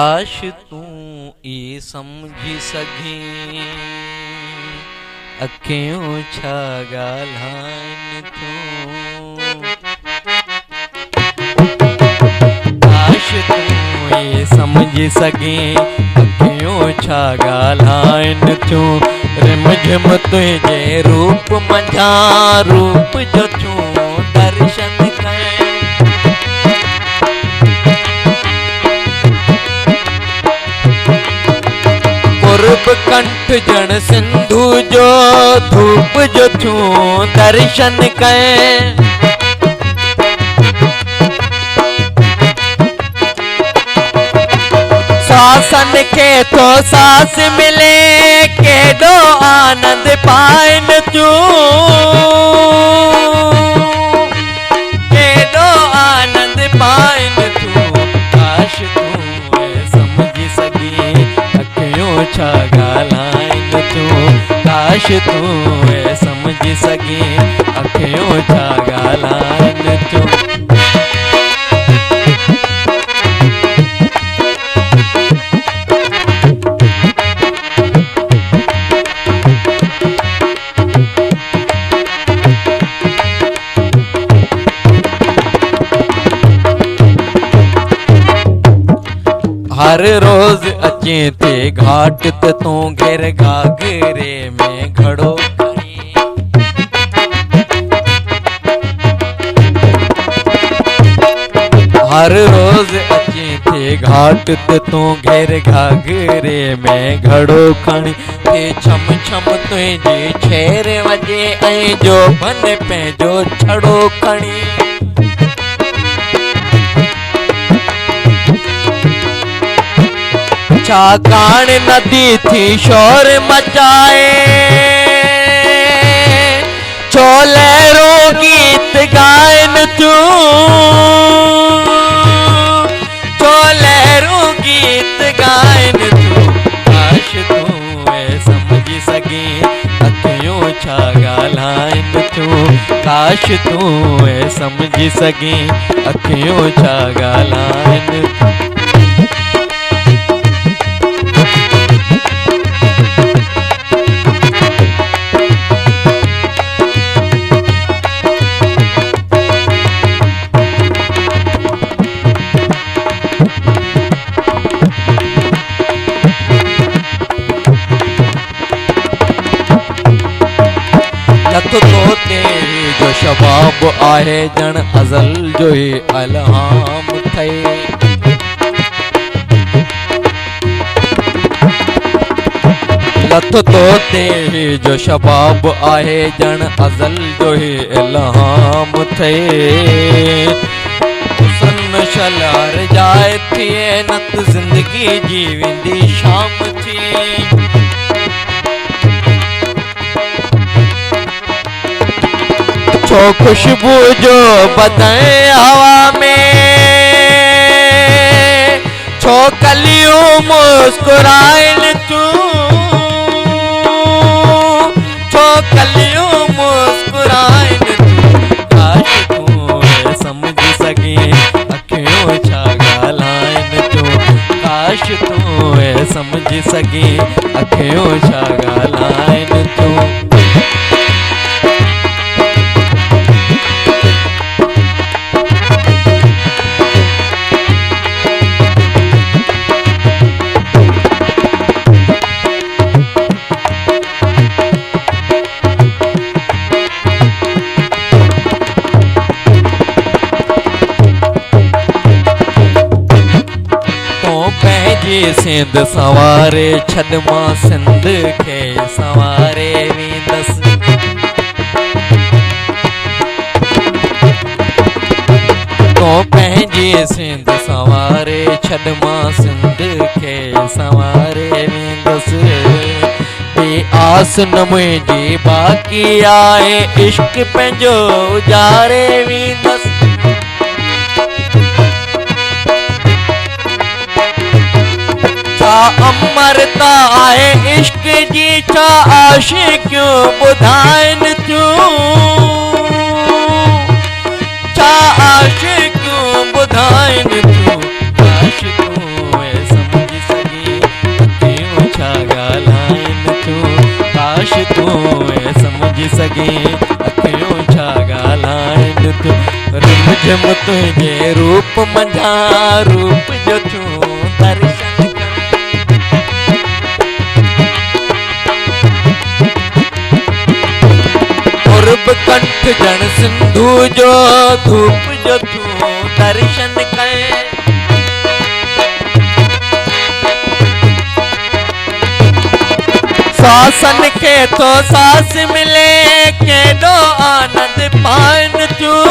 काश तू ई समझी सघे अखियों छा ॻाल्हाइनि तूं। काश तू ई समझी सघे अखियों छा ॻाल्हाइनि तूं। रिम झिम तुंहिंजे रूप मंझां रूप जो तूं दर्शन कयो। पूर्ब कंठ जण सिंधु जो धूप जो तूं दर्शन कयो। सासन के तो सास मिले केॾो आनंद पाइनि तूं। केॾो आनंद पाइनि तूं। काश तूं समझी सघे अखियों छा ॻाल्हाइनि तूं। काश तूं समझी सघे अखियों छा ॻाल्हाइनि तूं। हर रोज अचे ते घाट ते तूं घेर घाघरे में घड़ो खणी। हर रोज अचे ते घाट ते तूं घेर घाघरे में घड़ो खणी। ते छम छम तुंहिंजी छेर वॼे ऐं जो बन पंहिंजो छड़ो खणी। छाकाण नदी थी शोर मचाए छो लहरों गीत गाइनि तूं। छो लहरों गीत गाइनि तूं। काश तूं समझी सघे अखियों छा ॻाल्हाइनि तूं। काश तूं समझी सघे अखियों छा ॻाल्हाइनि तूं। लथ तो तेरी जो शबाब आहे जण अज़ल जो ही अलहाम थे। लथ तो तेरी जो शबाब आहे जण अज़ल जो ही अलहाम थे। हुस्न शलार जाए थिए नत जिंदगी जी वेंदी शाम थी। छो खुशबू जो बदन हवा में छो कलियूं मुस्कुराइनि तूं। छो कलियूं मुस्कुराइनि तूं। काश तूं समझी सघे अखियों छा ॻाल्हाइनि तूं। काश तूं समझी सघे अखियों छा ॻाल्हाइनि तूं। सिंध सवारे छॾ मां सिंध खे सवारे वेंदसि। तो पंहिंजी सिंध सवारे छॾ मां सिंध खे सवारे वेंदसि। बे आस न मुंहिंजी बाक़ी आहे इश्क पंहिंजो उजारे वेंदसि। अमरता आहे इश्क जी छा आशिक़ियूं ॿुधाइनि तूं। छा आशिक़ियूं ॿुधाइनि तूं। काश तूं तूं समझी सघे अखियूं छा ॻाल्हाइनि तूं रिम झिम तुंहिंजे रूप मंझा रूप जो तूं दर्शन पूर्ब कंठ जन सिंधु जो धूप जो तूं दर्शन कए सासन के तो सास मिले केॾो आनंद पाइन तूं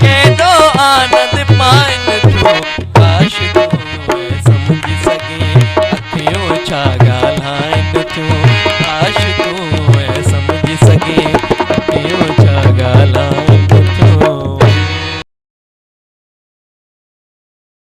केॾो आनंद पाइन तूं काश तूं समझी सघे अखियूं छा